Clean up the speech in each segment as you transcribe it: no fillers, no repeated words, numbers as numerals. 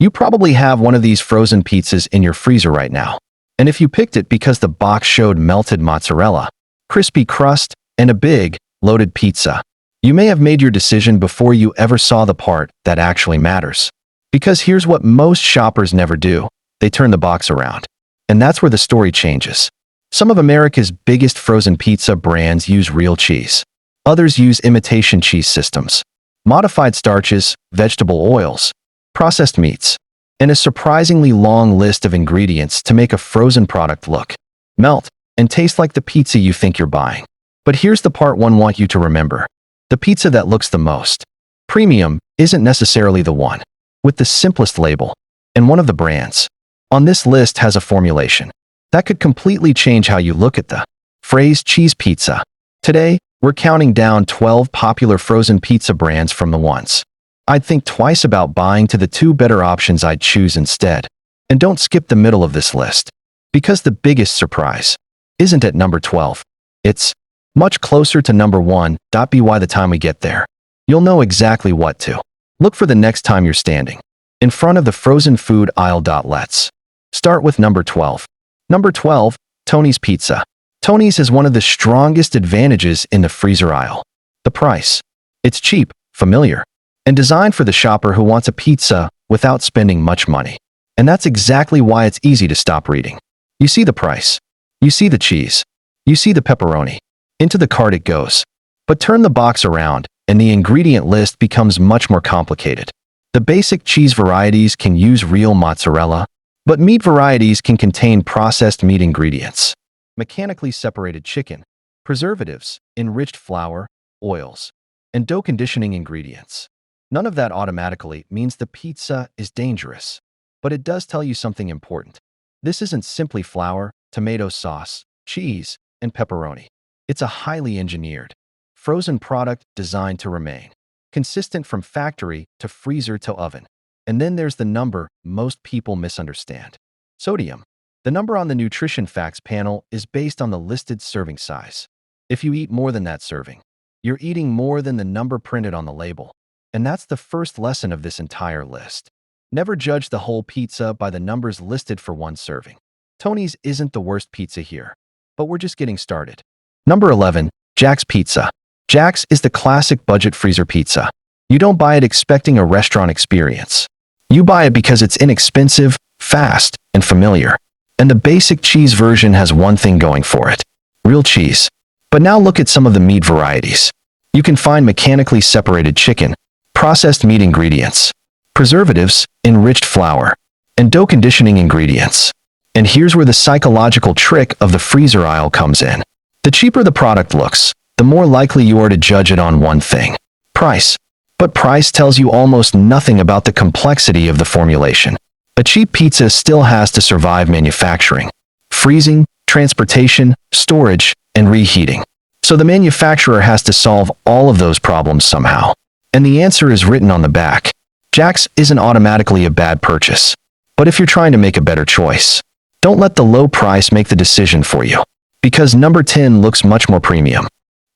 You probably have one of these frozen pizzas in your freezer right now. And if you picked it because the box showed melted mozzarella, crispy crust, and a big, loaded pizza, you may have made your decision before you ever saw the part that actually matters. Because here's what most shoppers never do. They turn the box around. And that's where the story changes. Some of America's biggest frozen pizza brands use real cheese. Others use imitation cheese systems, modified starches, vegetable oils, processed meats, and a surprisingly long list of ingredients to make a frozen product look, melt, and taste like the pizza you think you're buying. But here's the part one want you to remember. The pizza that looks the most premium isn't necessarily the one with the simplest label, and one of the brands on this list has a formulation that could completely change how you look at the phrase cheese pizza. Today, we're counting down 12 popular frozen pizza brands from the ones I'd think twice about buying to the 2 better options I'd choose instead. And don't skip the middle of this list, because the biggest surprise isn't at number 12. It's much closer to number 1. By the time we get there, you'll know exactly what to look for the next time you're standing in front of the frozen food aisle. Let's start with number 12. Number 12, Tony's Pizza. Tony's has one of the strongest advantages in the freezer aisle: the price. It's cheap, familiar, and designed for the shopper who wants a pizza without spending much money. And that's exactly why it's easy to stop reading. You see the price. You see the cheese. You see the pepperoni. Into the cart it goes. But turn the box around, and the ingredient list becomes much more complicated. The basic cheese varieties can use real mozzarella, but meat varieties can contain processed meat ingredients, mechanically separated chicken, preservatives, enriched flour, oils, and dough conditioning ingredients. None of that automatically means the pizza is dangerous, but it does tell you something important. This isn't simply flour, tomato sauce, cheese, and pepperoni. It's a highly engineered, frozen product designed to remain consistent from factory to freezer to oven. And then there's the number most people misunderstand: sodium. The number on the nutrition facts panel is based on the listed serving size. If you eat more than that serving, you're eating more than the number printed on the label. And that's the first lesson of this entire list. Never judge the whole pizza by the numbers listed for one serving. Tony's isn't the worst pizza here, but we're just getting started. Number 11, Jack's Pizza. Jack's is the classic budget freezer pizza. You don't buy it expecting a restaurant experience. You buy it because it's inexpensive, fast, and familiar. And the basic cheese version has one thing going for it: real cheese. But now look at some of the meat varieties. You can find mechanically separated chicken, processed meat ingredients, preservatives, enriched flour, and dough conditioning ingredients. And here's where the psychological trick of the freezer aisle comes in. The cheaper the product looks, the more likely you are to judge it on one thing: price. But price tells you almost nothing about the complexity of the formulation. A cheap pizza still has to survive manufacturing, freezing, transportation, storage, and reheating. So the manufacturer has to solve all of those problems somehow. And the answer is written on the back. Jack's isn't automatically a bad purchase. But if you're trying to make a better choice, don't let the low price make the decision for you. Because number 10 looks much more premium.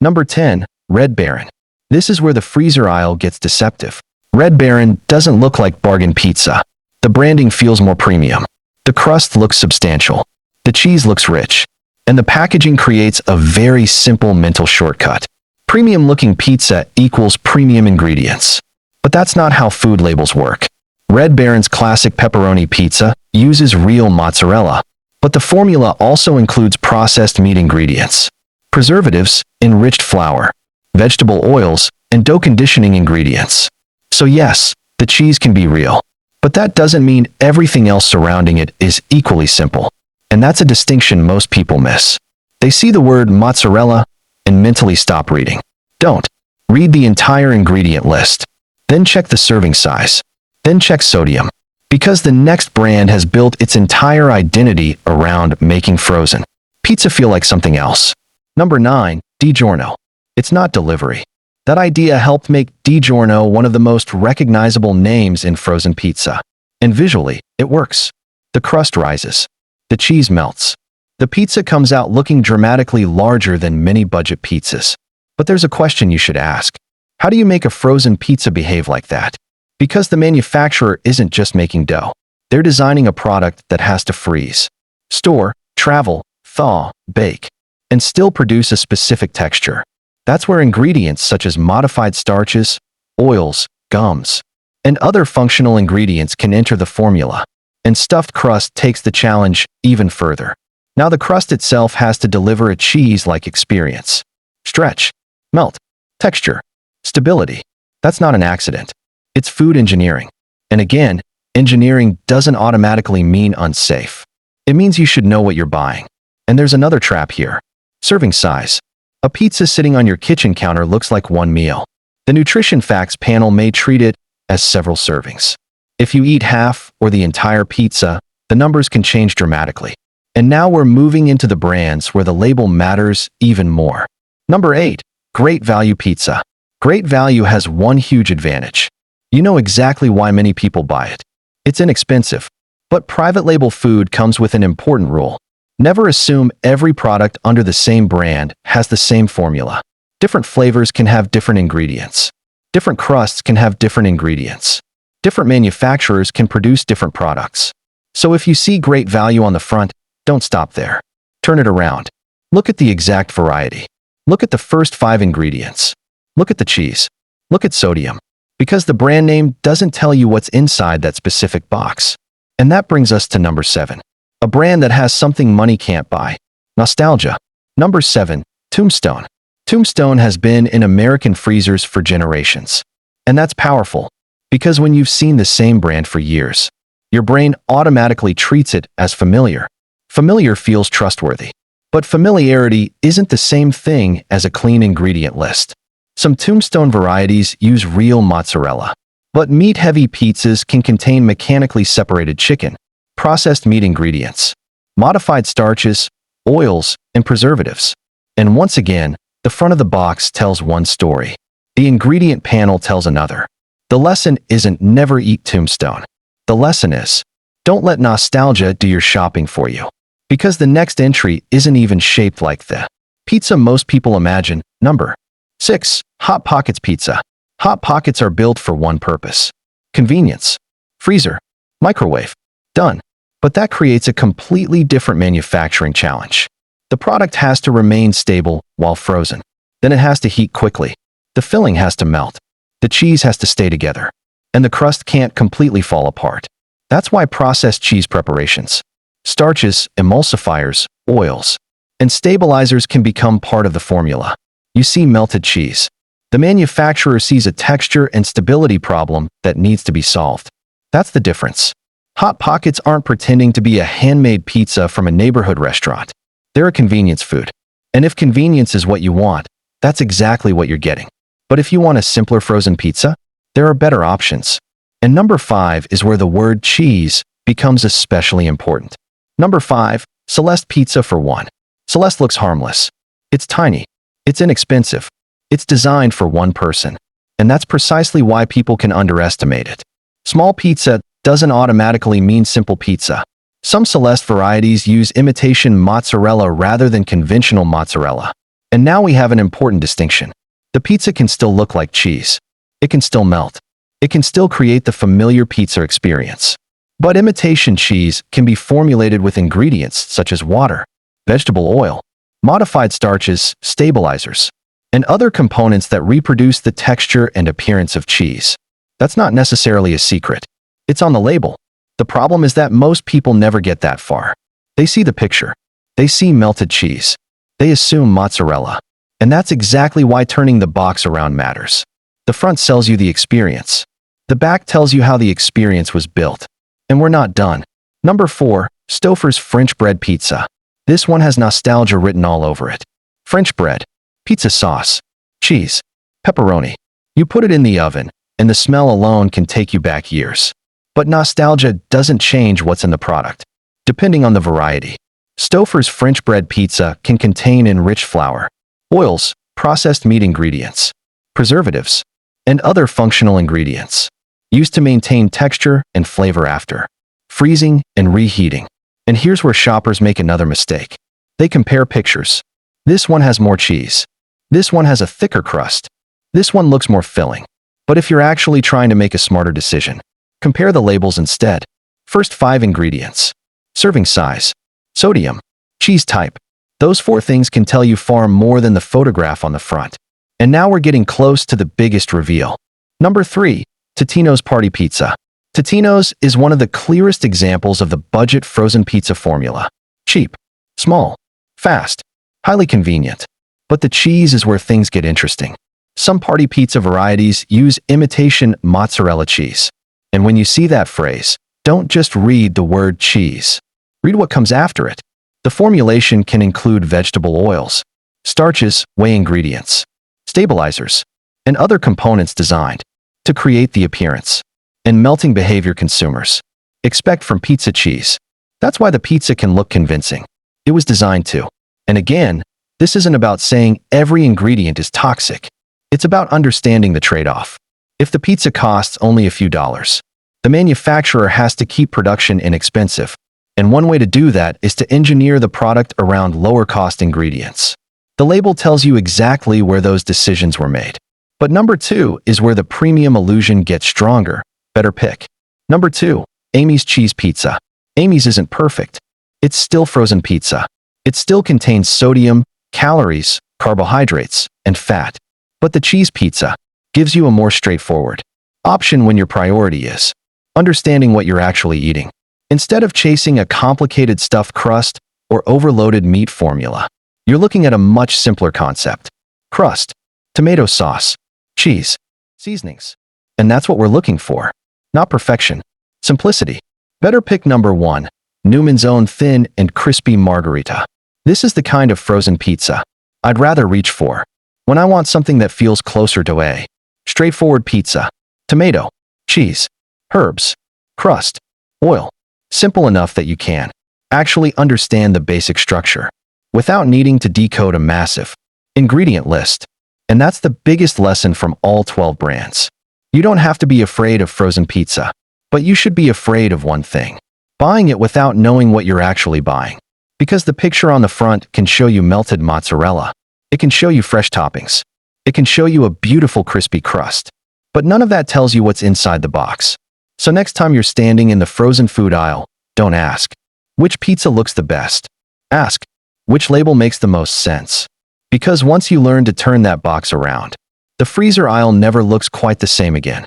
Number 10, Red Baron. This is where the freezer aisle gets deceptive. Red Baron doesn't look like bargain pizza. The branding feels more premium. The crust looks substantial. The cheese looks rich. And the packaging creates a very simple mental shortcut. Premium-looking pizza equals premium ingredients. But that's not how food labels work. Red Baron's classic pepperoni pizza uses real mozzarella, but the formula also includes processed meat ingredients, preservatives, enriched flour, vegetable oils, and dough conditioning ingredients. So yes, the cheese can be real, but that doesn't mean everything else surrounding it is equally simple. And that's a distinction most people miss. They see the word mozzarella and mentally stop reading. Don't. Read the entire ingredient list. Then check the serving size. Then check sodium. Because the next brand has built its entire identity around making frozen pizza feel like something else. Number 9, DiGiorno. It's not delivery. That idea helped make DiGiorno one of the most recognizable names in frozen pizza. And visually, it works. The crust rises. The cheese melts. The pizza comes out looking dramatically larger than many budget pizzas. But there's a question you should ask. How do you make a frozen pizza behave like that? Because the manufacturer isn't just making dough. They're designing a product that has to freeze, store, travel, thaw, bake, and still produce a specific texture. That's where ingredients such as modified starches, oils, gums, and other functional ingredients can enter the formula. And stuffed crust takes the challenge even further. Now the crust itself has to deliver a cheese-like experience. Stretch, melt, texture, stability. That's not an accident. It's food engineering. And again, engineering doesn't automatically mean unsafe. It means you should know what you're buying. And there's another trap here. Serving size. A pizza sitting on your kitchen counter looks like one meal. The nutrition facts panel may treat it as several servings. If you eat half or the entire pizza, the numbers can change dramatically. And now we're moving into the brands where the label matters even more. Number 8. Great Value Pizza. Great Value has one huge advantage. You know exactly why many people buy it. It's inexpensive. But private label food comes with an important rule. Never assume every product under the same brand has the same formula. Different flavors can have different ingredients. Different crusts can have different ingredients. Different manufacturers can produce different products. So if you see Great Value on the front, don't stop there. Turn it around. Look at the exact variety. Look at the first 5 ingredients. Look at the cheese. Look at sodium. Because the brand name doesn't tell you what's inside that specific box. And that brings us to number 7. A brand that has something money can't buy. Nostalgia. Number 7. Tombstone. Tombstone has been in American freezers for generations. And that's powerful. Because when you've seen the same brand for years, your brain automatically treats it as familiar. Familiar feels trustworthy. But familiarity isn't the same thing as a clean ingredient list. Some Tombstone varieties use real mozzarella. But meat-heavy pizzas can contain mechanically separated chicken, processed meat ingredients, modified starches, oils, and preservatives. And once again, the front of the box tells one story. The ingredient panel tells another. The lesson isn't never eat Tombstone. The lesson is, don't let nostalgia do your shopping for you. Because the next entry isn't even shaped like the pizza most people imagine. Number 6. Hot Pockets Pizza. Hot Pockets are built for one purpose. Convenience. Freezer. Microwave. Done. But that creates a completely different manufacturing challenge. The product has to remain stable while frozen. Then it has to heat quickly. The filling has to melt. The cheese has to stay together. And the crust can't completely fall apart. That's why processed cheese preparations, starches, emulsifiers, oils, and stabilizers can become part of the formula. You see melted cheese. The manufacturer sees a texture and stability problem that needs to be solved. That's the difference. Hot Pockets aren't pretending to be a handmade pizza from a neighborhood restaurant. They're a convenience food. And if convenience is what you want, that's exactly what you're getting. But if you want a simpler frozen pizza, there are better options. And number 5 is where the word cheese becomes especially important. Number 5, Celeste Pizza for 1. Celeste looks harmless. It's tiny. It's inexpensive. It's designed for one person. And that's precisely why people can underestimate it. Small pizza doesn't automatically mean simple pizza. Some Celeste varieties use imitation mozzarella rather than conventional mozzarella. And now we have an important distinction. The pizza can still look like cheese. It can still melt. It can still create the familiar pizza experience. But imitation cheese can be formulated with ingredients such as water, vegetable oil, modified starches, stabilizers, and other components that reproduce the texture and appearance of cheese. That's not necessarily a secret. It's on the label. The problem is that most people never get that far. They see the picture. They see melted cheese. They assume mozzarella. And that's exactly why turning the box around matters. The front sells you the experience. The back tells you how the experience was built. And we're not done. Number 4, Stouffer's French Bread Pizza. This one has nostalgia written all over it. French bread, pizza sauce, cheese, pepperoni. You put it in the oven, and the smell alone can take you back years. But nostalgia doesn't change what's in the product, depending on the variety. Stouffer's French bread pizza can contain enriched flour, oils, processed meat ingredients, preservatives, and other functional ingredients, used to maintain texture and flavor after freezing and reheating. And here's where shoppers make another mistake. They compare pictures. This one has more cheese. This one has a thicker crust. This one looks more filling. But if you're actually trying to make a smarter decision, compare the labels instead. First 5 ingredients. Serving size. Sodium. Cheese type. Those 4 things can tell you far more than the photograph on the front. And now we're getting close to the biggest reveal. Number 3. Totino's Party Pizza. Totino's is one of the clearest examples of the budget frozen pizza formula. Cheap, small, fast, highly convenient. But the cheese is where things get interesting. Some party pizza varieties use imitation mozzarella cheese. And when you see that phrase, don't just read the word cheese. Read what comes after it. The formulation can include vegetable oils, starches, whey ingredients, stabilizers, and other components designed to create the appearance and melting behavior consumers expect from pizza cheese. That's why the pizza can look convincing. It was designed to. And again, this isn't about saying every ingredient is toxic. It's about understanding the trade-off. If the pizza costs only a few dollars, the manufacturer has to keep production inexpensive. And one way to do that is to engineer the product around lower-cost ingredients. The label tells you exactly where those decisions were made. But number 2 is where the premium illusion gets stronger. Better pick. Number 2. Amy's Cheese Pizza. Amy's isn't perfect. It's still frozen pizza. It still contains sodium, calories, carbohydrates, and fat. But the cheese pizza gives you a more straightforward option when your priority is understanding what you're actually eating. Instead of chasing a complicated stuffed crust or overloaded meat formula, you're looking at a much simpler concept. Crust, tomato sauce, cheese, seasonings. And that's what we're looking for. Not perfection. Simplicity. Better pick number 1. Newman's Own Thin and Crispy Margherita. This is the kind of frozen pizza I'd rather reach for when I want something that feels closer to a straightforward pizza. Tomato, cheese, herbs, crust, oil. Simple enough that you can actually understand the basic structure without needing to decode a massive ingredient list. And that's the biggest lesson from all 12 brands. You don't have to be afraid of frozen pizza, but you should be afraid of one thing: buying it without knowing what you're actually buying. Because the picture on the front can show you melted mozzarella. It can show you fresh toppings. It can show you a beautiful crispy crust. But none of that tells you what's inside the box. So next time you're standing in the frozen food aisle, don't ask, which pizza looks the best? Ask, which label makes the most sense? Because once you learn to turn that box around, the freezer aisle never looks quite the same again.